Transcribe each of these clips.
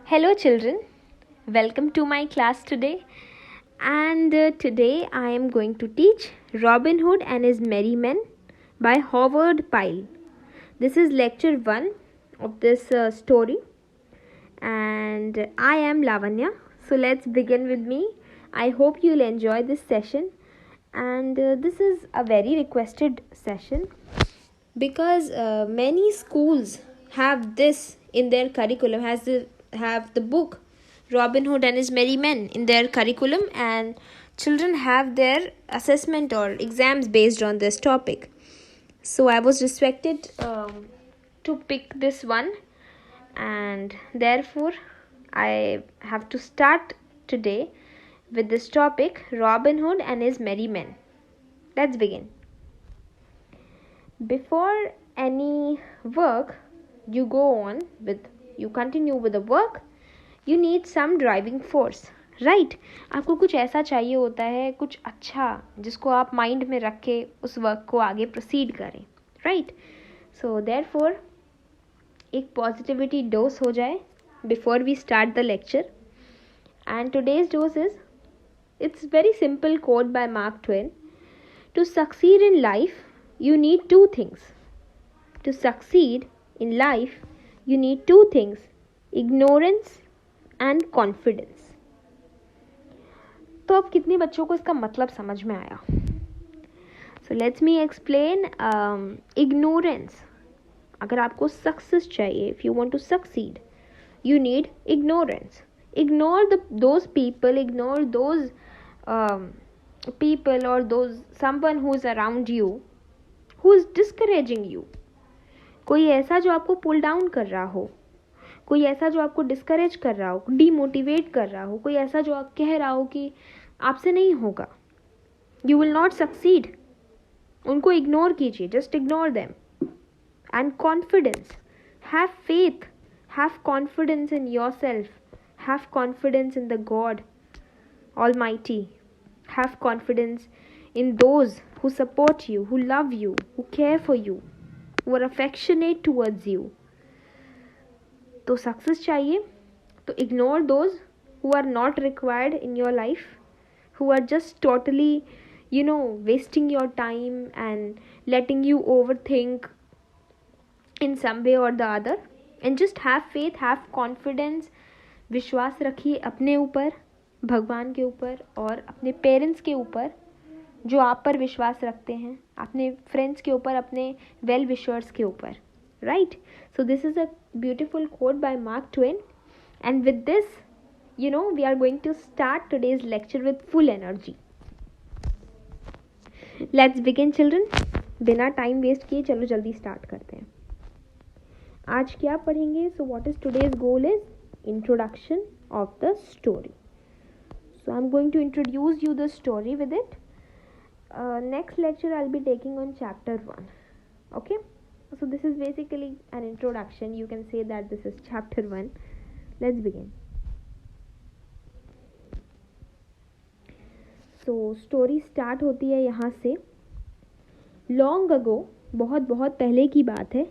Hello children, welcome to my class today, and today I am going to teach Robin Hood and His Merry Men by Howard Pyle. This is lecture 1 of this story, and I am Lavanya. So let's begin with me. I hope you'll enjoy this session, and this is a very requested session because many schools have this in their curriculum, have the book Robin Hood and His Merry Men in their curriculum, and children have their assessment or exams based on this topic. So I was restricted to pick this one, and therefore I have to start today with this topic, Robin Hood and His Merry Men. Let's begin. Before any work you continue with the work, you need some driving force, right? आपको कुछ ऐसा चाहिए होता है, कुछ अच्छा जिसको आप माइंड में रख के उस वर्क को आगे प्रोसीड करें, राइट? सो देयरफॉर एक पॉजिटिविटी डोज हो जाए before we start the lecture. And today's dose is, it's very simple quote by Mark Twain. To succeed in life, you need two things. To succeed in life, you need two things: ignorance and confidence. तो अब कितने बच्चों को इसका मतलब समझ में आया? So let me explain. Ignorance. अगर आपको सक्सेस चाहिए, if you want to succeed, you need ignorance. Ignore those people, ignore those people or someone who is around you, who is discouraging you. कोई ऐसा जो आपको पुल डाउन कर रहा हो, कोई ऐसा जो आपको डिस्करेज कर रहा हो, डीमोटिवेट कर रहा हो, कोई ऐसा जो आप कह रहा हो कि आपसे नहीं होगा, यू विल नॉट सक्सीड. उनको इग्नोर कीजिए, just ignore them. And confidence, have faith, have confidence in your self, have confidence in the God Almighty. Have confidence in those who support you, who love you, who care for you, who are affectionate towards you. तो success चाहिए तो ignore those who are not required in your life, who are just totally, wasting your time and letting you overthink in some way or the other. And just have faith, have confidence. विश्वास रखिए अपने ऊपर, भगवान के ऊपर और अपने parents के ऊपर जो आप पर विश्वास रखते हैं, अपने फ्रेंड्स के ऊपर, अपने वेल विशर्स के ऊपर, right? So this is a beautiful quote by Mark Twain. And with this we are going to start today's lecture with full energy. Let's begin children. बिना टाइम वेस्ट किए चलो जल्दी start करते हैं. आज क्या पढ़ेंगे? So what is today's goal is introduction of the story. So I'm going to introduce you the story with it. Next lecture I'll be taking on chapter 1. Okay, so this is basically an introduction. You can say that this is chapter 1. Let's begin. So story start होती है यहाँ से. Long ago, बहुत बहुत पहले की बात है,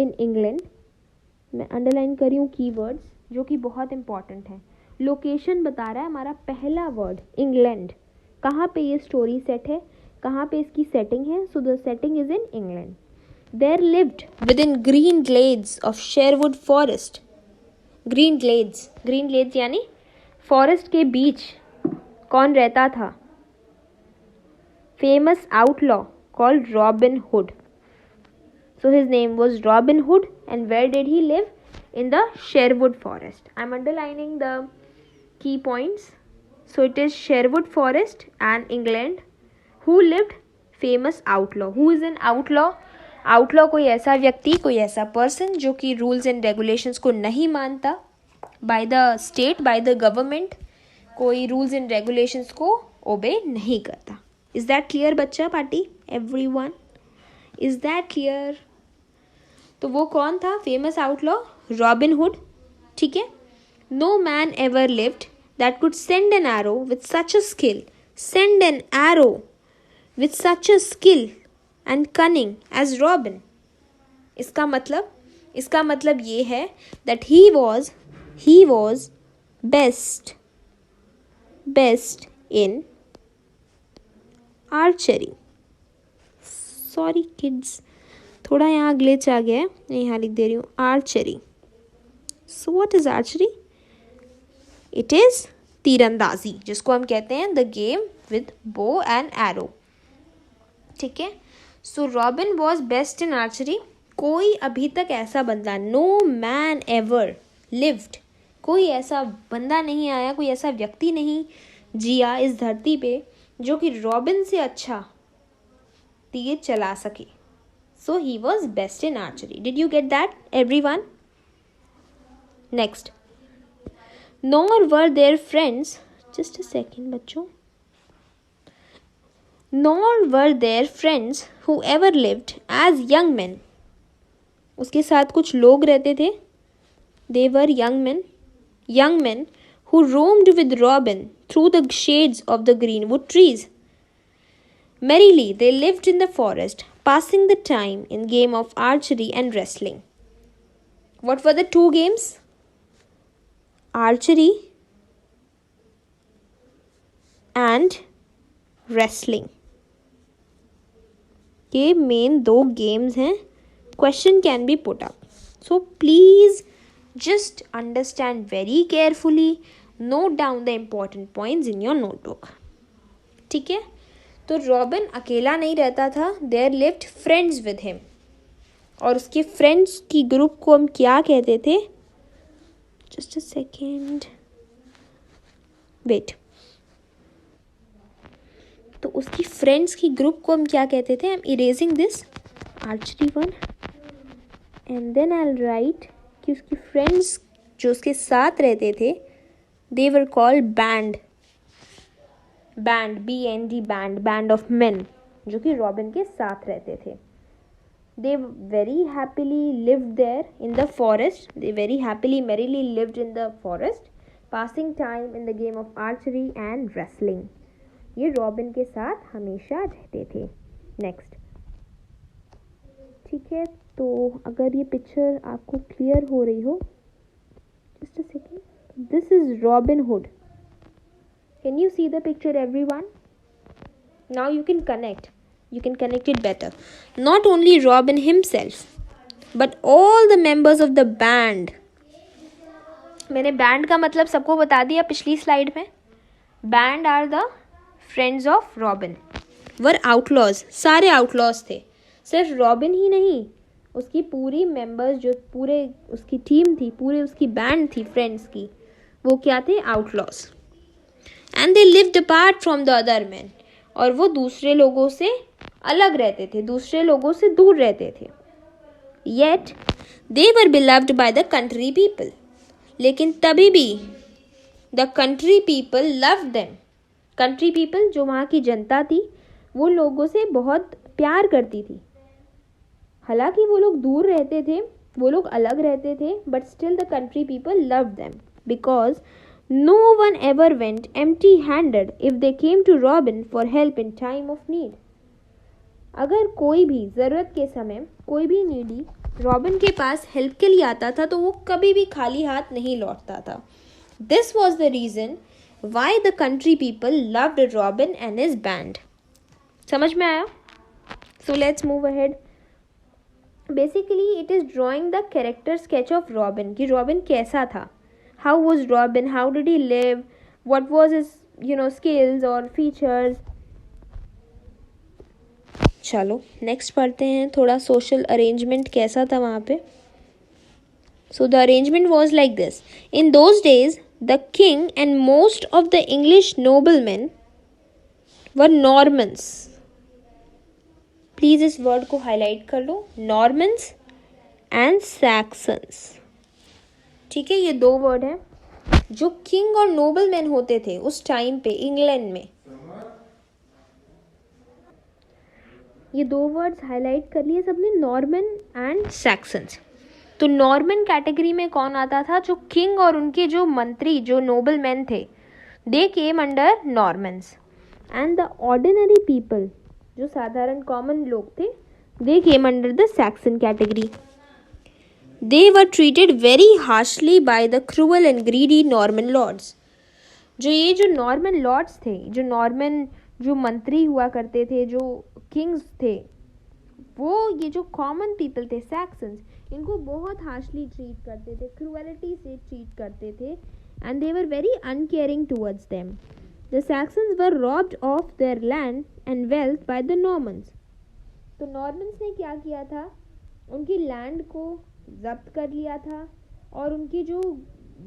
in England. मैं अंडरलाइन करी हूँ कीवर्ड्स जो कि बहुत इंपॉर्टेंट है. लोकेशन बता रहा है हमारा पहला वर्ड, इंग्लैंड. कहाँ पे ये स्टोरी सेट है, कहाँ पे इसकी सेटिंग है? So the setting is in England. There lived with in green glades of Sherwood forest. Green glades यानी फॉरेस्ट के बीच कौन रहता था? Famous outlaw called Robin Hood. So his name was Robin Hood. And where did he live? In the Sherwood Forest. I'm underlining the key points. So it is Sherwood Forest and England. Who lived? Famous outlaw. Who is an outlaw? Outlaw कोई ऐसा व्यक्ति, कोई ऐसा person जो कि rules and regulations को नहीं मानता, by the state, by the government, कोई rules and regulations को obey नहीं करता. Is that clear बच्चा party? Everyone? Is that clear? तो वो कौन था? Famous outlaw Robin Hood. ठीक है. No man ever lived that could send an arrow with such a skill. Send an arrow with such a skill and cunning as Robin. इसका मतलब ये है that he he was best in archery. Sorry kids, थोड़ा यहाँ glitch आ गया है, मैं यहाँ लिख दे रही हूँ archery. So what is archery? It is तीरंदाजी, जिसको हम कहते हैं the game with bow and arrow. ठीक है. So Robin was best in archery. कोई अभी तक ऐसा बंदा, नो मैन एवर लिव्ड, कोई ऐसा बंदा नहीं आया, कोई ऐसा व्यक्ति नहीं जिया इस धरती पे जो कि रॉबिन से अच्छा तीर चला सके. So he was best in archery. Did you get that everyone? Next. Nor were there friends, just a second बच्चों. Nor were there friends who ever lived as young man. उसके साथ कुछ लोग रहते थे. They were young men who roamed with Robin through the shades of the greenwood trees. Merrily they lived in the forest, passing the time in game of archery and wrestling. What were the two games? Archery and wrestling. ये main दो games हैं. Question can be put up. So please just understand very carefully. Note down the important points in your notebook. ठीक है. तो robin अकेला नहीं रहता था. There lived friends with him. और उसके फ्रेंड्स की ग्रुप को हम क्या कहते थे? Just a second. Wait. तो उसकी फ्रेंड्स की ग्रुप को हम क्या कहते थे? I'm erasing this archery one. And then I'll write कि उसकी फ्रेंड्स जो उसके साथ रहते थे, they were called band, BND, band of men, जो कि रॉबिन के साथ रहते थे. They very happily lived there in the forest. They very happily, merrily lived in the forest, passing time in the game of archery and wrestling. ये robin के साथ हमेशा रहते थे. नेक्स्ट. ठीक है. तो अगर ये पिक्चर आपको क्लियर हो रही हो, just a second. This is robin hood. Can you see the picture everyone? Now you can connect it better. Not only Robin himself, but all the members of the band. मैंने band का मतलब सबको बता दिया पिछली slide में. Band are the friends of Robin. Were outlaws. सारे outlaws थे. सिर्फ रॉबिन ही नहीं, उसकी पूरी मेंबर्स, जो पूरे उसकी टीम थी, पूरी उसकी बैंड थी फ्रेंड्स की, वो क्या थे? Outlaws. And they lived apart from the other man. और वो दूसरे लोगों से अलग रहते थे, दूसरे लोगों से दूर रहते थे. Yet they were beloved by the country people. लेकिन तभी भी the country people loved them. Country people, जो वहाँ की जनता थी, वो लोगों से बहुत प्यार करती थी. हालांकि वो लोग दूर रहते थे, वो लोग अलग रहते थे, but still the country people loved them because no one ever went empty handed if they came to Robin for help in time of need. अगर कोई भी ज़रूरत के समय, कोई भी नीडी रॉबिन के पास हेल्प के लिए आता था, तो वो कभी भी खाली हाथ नहीं लौटता था. This was the reason why the country people loved robin and his band. समझ में आया? So let's move ahead. Basically it is drawing the character sketch of robin, कि रॉबिन कैसा था. How was robin, how did he live, what was his skills और features. चलो next पढ़ते हैं. थोड़ा सोशल अरेंजमेंट कैसा था वहाँ पे. So the arrangement was like this. In those days the king and most of the English noblemen were Normans. Please इस वर्ड को हाईलाइट कर लो. Normans and Saxons. ठीक है, ये दो वर्ड हैं. जो किंग और नोबलमैन होते थे उस टाइम पे इंग्लैंड में, ये दो वर्ड्स हाईलाइट कर लिए सबने, नॉर्मन एंड सैक्सन्स. तो नॉर्मन कैटेगरी में कौन आता था? जो किंग और उनके जो मंत्री, जो नोबलमैन थे, they came under Normans. And the ordinary people, जो साधारण कॉमन लोग थे, they came under the Saxon category. They were treated very harshly by the cruel and greedy Norman lords. जो नॉर्मन लॉर्ड्स थे, जो मंत्री हुआ करते थे, जो किंग्स थे, वो ये जो कॉमन पीपल थे सैक्सन्स, इनको बहुत हार्शली ट्रीट करते थे, क्रूअलिटी से ट्रीट करते थे, and they were very uncaring towards them. The Saxons were robbed of their land and wealth by the Normans. तो नॉर्मन्स ने क्या किया था, उनकी लैंड को जब्त कर लिया था और उनकी जो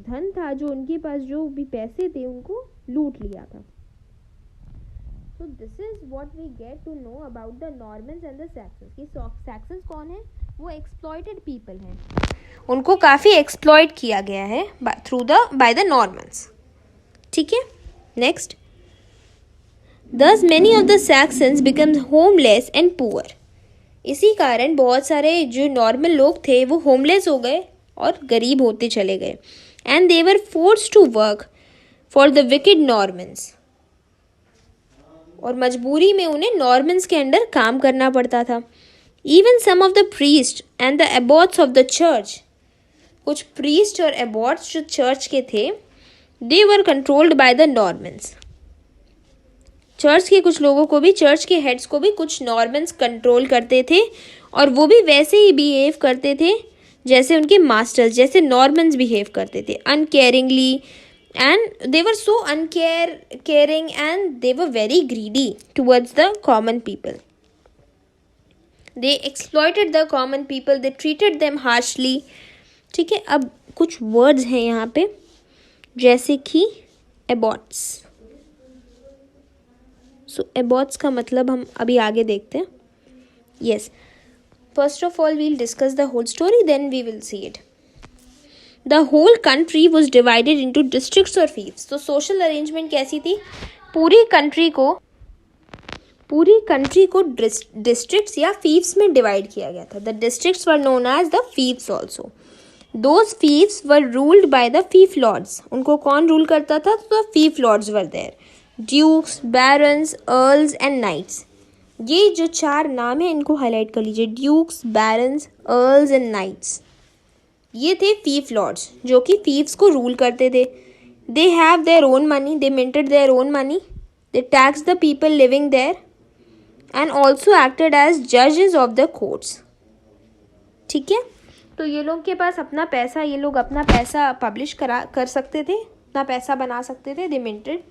धन था, जो उनके पास जो भी पैसे थे, उनको लूट लिया था. So this is what we get to know about the Normans and the Saxons. कि Saxons कौन है? वो exploited people हैं. उनको काफ़ी exploit किया गया है by the Normans. ठीक है? Next. Thus many of the Saxons became homeless and poor. इसी कारण बहुत सारे जो नॉर्मल लोग थे वो होमलेस हो गए और गरीब होते चले गए. And they were forced to work for the wicked Normans. और मजबूरी में उन्हें नॉर्मन्स के अंडर काम करना पड़ता था. Even some of the priests and the abbots of the church, कुछ प्रीस्ट और एबॉट्स जो चर्च के थे, they were controlled by the Normans. Church के कुछ लोगों को भी, चर्च के हेड्स को भी कुछ नॉर्मन्स कंट्रोल करते थे और वो भी वैसे ही बिहेव करते थे जैसे उनके मास्टर्स, जैसे नॉर्मन्स बिहेव करते थे, uncaringly, and they were so uncaring and they were very greedy towards the common people. They exploited the common people, they treated them harshly. ठीक है, अब कुछ वर्ड्स हैं यहाँ पे, जैसे कि एबॉट्स. सो एबॉट्स का मतलब हम अभी आगे देखते हैं. Yes, first of all we'll discuss the whole story, then we will see it. The whole country was divided into districts or fiefs. तो social arrangement कैसी थी, पूरी कंट्री को districts या fiefs में डिवाइड किया गया था. The districts were known as the fiefs also. Those fiefs were ruled by the fief lords. उनको कौन रूल करता था, तो fief lords were there. Dukes, barons, earls and knights. ये जो 4 नाम है इनको हाईलाइट कर लीजिए. Dukes, barons, earls and knights, ये थे फीफ लॉर्ड्स जो कि फीफ्स को रूल करते थे. They have their own money, they minted their own money, they tax the people living there and also acted as जजेस ऑफ द कोर्ट्स. ठीक है, तो ये लोग के पास अपना पैसा, ये लोग अपना पैसा पब्लिश कर सकते थे, अपना पैसा बना सकते थे. They minted,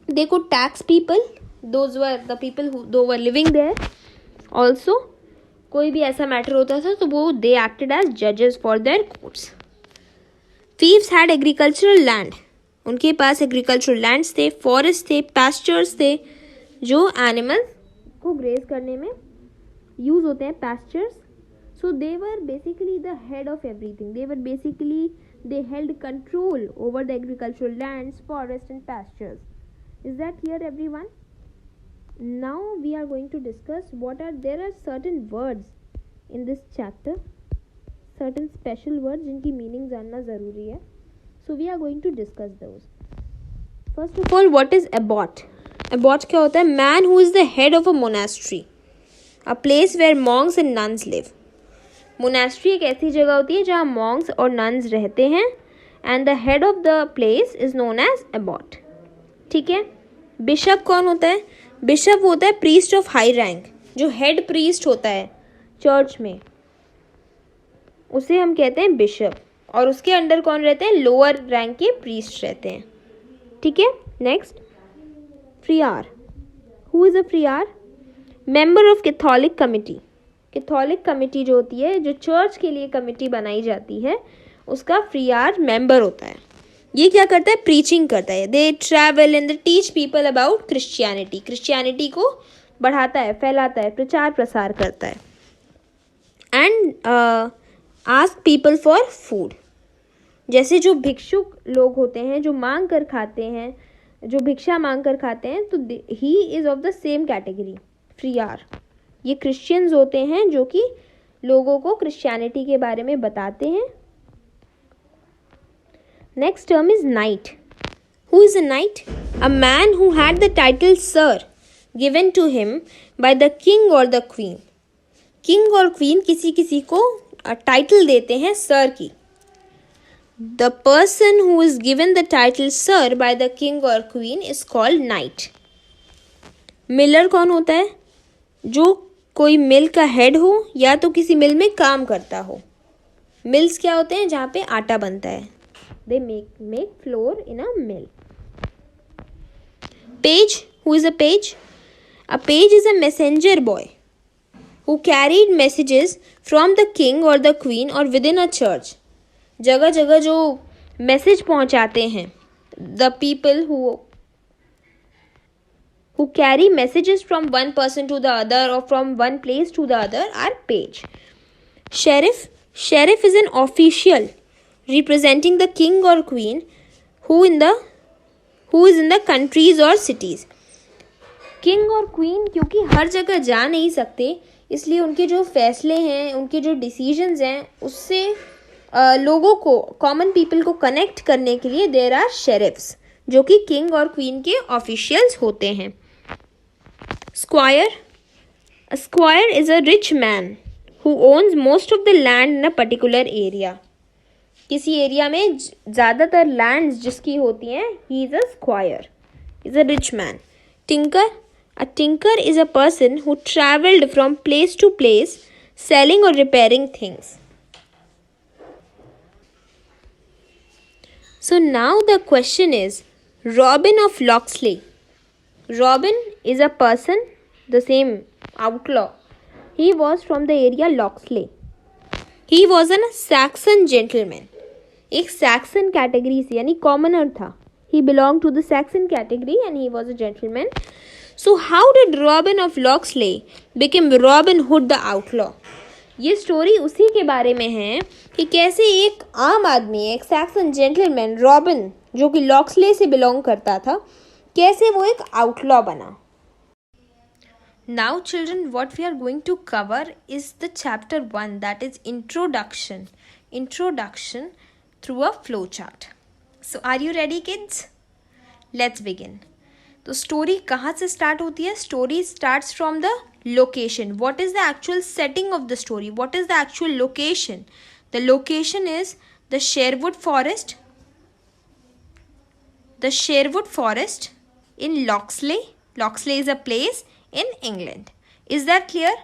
they could tax people, those were the people who were living there. Also कोई भी ऐसा मैटर होता था तो वो they acted as judges for their courts. Fiefs had agricultural land. उनके पास agricultural lands थे, forests थे, pastures थे, जो animals को graze करने में use होते हैं, pastures. So they were basically the head of everything. They held control over the agricultural lands, forests and pastures. Is that clear, everyone? Now we are going to discuss there are certain words in this chapter, certain special words जिनकी meaning जानना ज़रूरी है. So we are going to discuss those. First of all, what is abbot? Abbot क्या होता है? Man who is the head of a monastery, a place where monks and nuns live. Monastery एक ऐसी जगह होती है जहाँ monks और nuns रहते हैं, and the head of the place is known as abbot. ठीक है. बिशप कौन होता है? बिशप होता है प्रीस्ट ऑफ हाई रैंक, जो हेड प्रीस्ट होता है चर्च में, उसे हम कहते हैं बिशप, और उसके अंडर कौन रहते हैं? लोअर रैंक के प्रीस्ट रहते हैं. ठीक है. Next, friar. Who is a friar? Member of Catholic committee. Catholic committee जो होती है, जो चर्च के लिए कमिटी बनाई जाती है, उसका फ्रियार मेंबर होता है. ये क्या करता है? प्रीचिंग करता है. दे travel and they teach people about Christianity. Christianity को बढ़ाता है, फैलाता है, प्रचार प्रसार करता है. And ask people for food. जैसे जो भिक्षुक लोग होते हैं, जो मांग कर खाते हैं, जो भिक्षा मांग कर खाते हैं, तो he is of the same category, friar. ये क्रिश्चियंस होते हैं जो कि लोगों को क्रिश्चियनिटी के बारे में बताते हैं. Next term is knight. Who is a knight? A man who had the title sir given to him by the king or the queen. King और queen किसी किसी को टाइटल देते हैं सर की। The person who is given the title sir by the king और queen is called knight. Miller कौन होता है? जो कोई मिल का हेड हो या तो किसी मिल में काम करता हो। मिल्स क्या होते हैं? जहाँ पे आटा बनता है। They make floor in a mill. Page, who is a page? A page is a messenger boy who carried messages from the king or the queen or within a church. जगह जगह जो मैसेज पहुंचाते हैं, the people who carry messages from one person to the other or from one place to the other are page. Sheriff is an official representing the king or queen who is in the countries or cities. King और queen क्योंकि हर जगह जा नहीं सकते, इसलिए उनके जो फैसले हैं, उनके जो डिसीजंस हैं, उससे लोगों को, कॉमन पीपल को कनेक्ट करने के लिए देयर आर शेरिफ्स, जो कि किंग और क्वीन के ऑफिशियल्स होते हैं. Square is a rich man who owns most of the land in a particular area. किसी एरिया में ज़्यादातर लैंड्स जिसकी होती हैं, he is a square, is a rich man. A tinker is a person who traveled from place to place selling or repairing things. So now the question is, Robin of Locksley. Robin is a person, the same outlaw. He was from the area Locksley. He was a Saxon gentleman. एक Saxon category से यानी commoner था. He belonged to the Saxon category and he was a gentleman. So how did Robin of Locksley become Robin Hood the outlaw? ये story उसी के बारे में है कि कैसे एक आम आदमी, एक सैक्सन जेंटलमैन रॉबिन, जो कि लॉक्सले से बिलोंग करता था, कैसे वो एक आउटलॉ बना. Now children, what we are going to cover is the chapter 1, that is introduction through a flow chart. So are you ready kids? Let's begin. तो स्टोरी कहाँ से स्टार्ट होती है? Story starts from the location. What is the actual setting of the story? What is the actual location? The location is the Sherwood forest. The Sherwood forest in Locksley. Locksley is a place in England. Is that clear?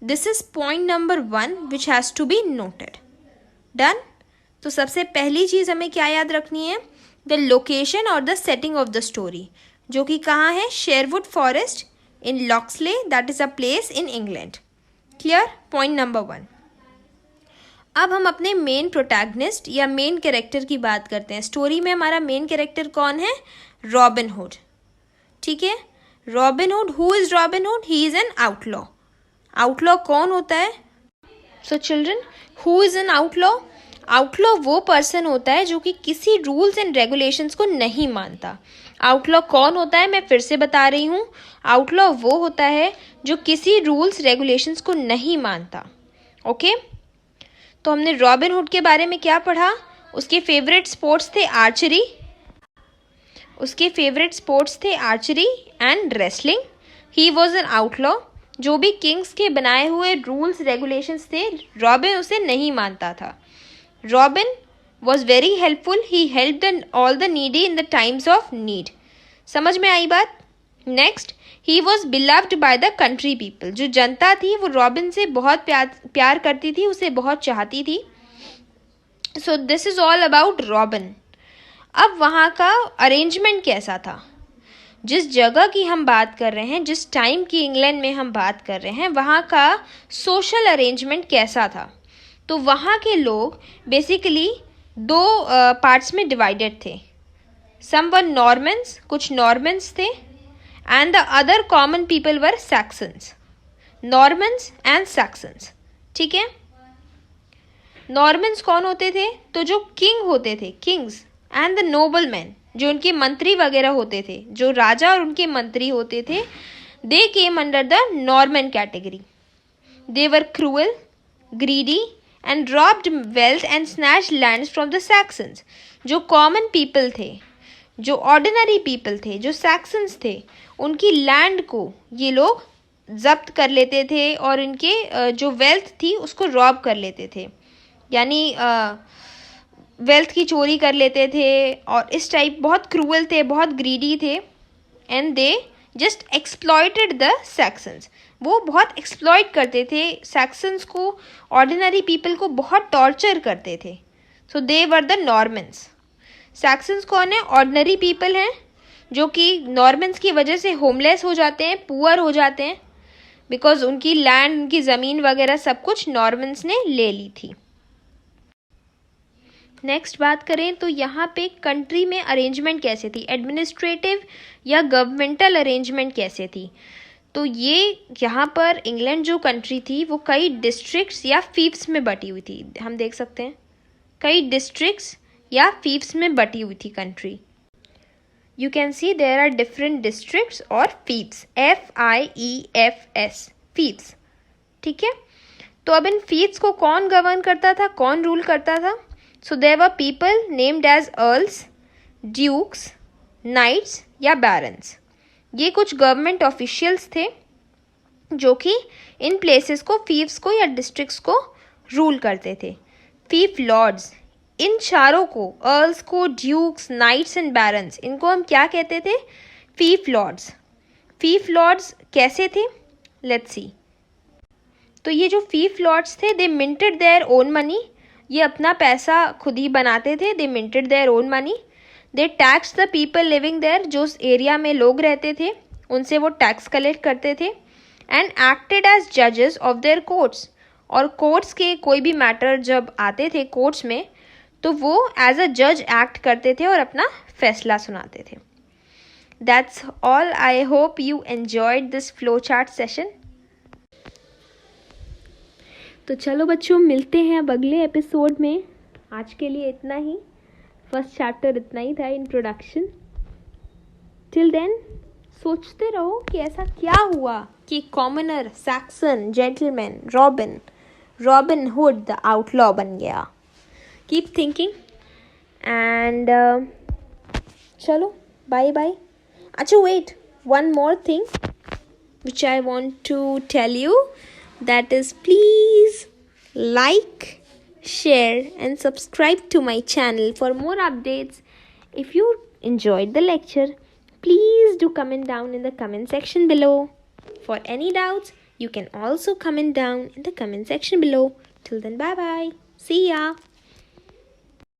This is point number 1 which has to be noted. Done. तो सबसे पहली चीज़ हमें क्या याद रखनी है? The location और the setting of the story, जो कि कहाँ है? Sherwood forest in Locksley, that is a place in England. Clear? Point number 1. अब हम अपने मेन प्रोटैगनिस्ट या मेन कैरेक्टर की बात करते हैं. स्टोरी में हमारा मेन कैरेक्टर कौन है? Robin Hood. ठीक है. Robin hood. Who is robin hood? He is an outlaw. Outlaw कौन होता है? So children, who is an outlaw? Outlaw वो पर्सन होता है जो कि किसी रूल्स एंड रेगुलेशंस को नहीं मानता. आउटलॉ कौन होता है? मैं फिर से बता रही हूँ. आउटलॉ वो होता है जो किसी रूल्स रेगुलेशंस को नहीं मानता. ओके. तो हमने रॉबिन हुड के बारे में क्या पढ़ा? उसके फेवरेट स्पोर्ट्स थे archery and wrestling. He was an outlaw. जो भी किंग्स के बनाए हुए रूल्स रेगुलेशंस थे, रॉबिन उसे नहीं मानता था. Robin was very helpful. He helped all the needy in the times of need. समझ में आई बात? Next, he was beloved by the country people. जो जनता थी वो रॉबिन से बहुत प्यार करती थी, उसे बहुत चाहती थी. So this is all about Robin. अब वहाँ का अरेंजमेंट कैसा था? जिस जगह की हम बात कर रहे हैं, जिस टाइम की इंग्लैंड में हम बात कर रहे हैं, वहाँ का सोशल अरेंजमेंट कैसा था? तो वहाँ के लोग बेसिकली 2 पार्ट्स में डिवाइडेड थे. सम वर नॉर्मन्स, कुछ नॉर्मन्स थे, and the other common people were Saxons. Normans and Saxons. ठीक है. नॉर्मन्स कौन होते थे? तो जो किंग होते थे, Kings, and the noble man, जो उनके मंत्री वगैरह होते थे, जो राजा और उनके मंत्री होते थे, they came under the Norman category. They were cruel, greedy and robbed wealth and snatched lands from the Saxons. जो कॉमन पीपल थे, जो ऑर्डिनरी पीपल थे, जो सैक्सन्स थे, उनकी लैंड को ये लोग जब्त कर लेते थे और इनके जो वेल्थ थी उसको रॉब कर लेते थे. यानी वेल्थ की चोरी कर लेते थे और इस टाइप, बहुत क्रूअल थे, बहुत ग्रीडी थे। And they just exploited the Saxons, वो बहुत एक्सप्लॉयट करते थे सैक्सन्स को, ऑर्डिनरी पीपल को बहुत टॉर्चर करते थे। सो दे वर द नॉर्मन्स। सैक्सन्स कौन है? ऑर्डिनरी पीपल हैं जो कि नॉर्मन्स की वजह से होमलेस हो जाते हैं, पुअर हो जाते हैं, बिकॉज उनकी लैंड, उनकी ज़मीन वगैरह सब कुछ नॉर्मन्स ने ले ली थी। नेक्स्ट बात करें तो यहाँ पे कंट्री में अरेंजमेंट कैसे थी, एडमिनिस्ट्रेटिव या गवर्नमेंटल अरेंजमेंट कैसे थी। तो ये यहाँ पर इंग्लैंड जो कंट्री थी वो कई डिस्ट्रिक्ट्स या फीफ्स में बटी हुई थी। हम देख सकते हैं कई डिस्ट्रिक्ट्स या फीफ्स में बटी हुई थी country. You can see there are different districts और फीफ्स, FIEFS, फीफ्स। ठीक है, तो अब इन फीफ्स को कौन गवर्न करता था, कौन रूल करता था? So there were people named as earls, dukes, knights या barons। ये कुछ गवर्नमेंट ऑफिशियल्स थे जो कि इन प्लेसेस को, फीफ्स को या डिस्ट्रिक्ट्स को रूल करते थे। फीफ लॉर्ड्स, इन चारों को, अर्ल्स को, ड्यूक्स, नाइट्स एंड बैरन्स, इनको हम क्या कहते थे? फीफ लॉर्ड्स। फीफ लॉर्ड्स कैसे थे? Let's see. तो ये जो फीफ लॉर्ड्स थे, they minted their own money, ये अपना पैसा खुद ही बनाते थे। They minted their own money. They tax the people living there, जो उस एरिया में लोग रहते थे उनसे वो टैक्स कलेक्ट करते थे। एंड एक्टेड एज जजेस ऑफ देयर कोर्ट्स, और कोर्ट्स के कोई भी मैटर जब आते थे कोर्ट्स में तो वो एज अ जज एक्ट करते थे और अपना फैसला सुनाते थे। That's all. I hope you enjoyed this flow chart session. तो चलो बच्चों, मिलते हैं अब अगले एपिसोड में। आज के लिए इतना ही, फर्स्ट चैप्टर इतना ही था, इंट्रोडक्शन। टिल देन सोचते रहो कि ऐसा क्या हुआ कि commoner, Saxon, gentleman, Robin Hood the outlaw बन गया। कीप थिंकिंग एंड चलो बाय बाय। अच्छा wait, one more thing which I want to tell you, that is, please like, share and subscribe to my channel for more updates. If you enjoyed the lecture, please do comment down in the comment section below. For any doubts, you can also comment down in the comment section below. Till then, bye bye. See ya.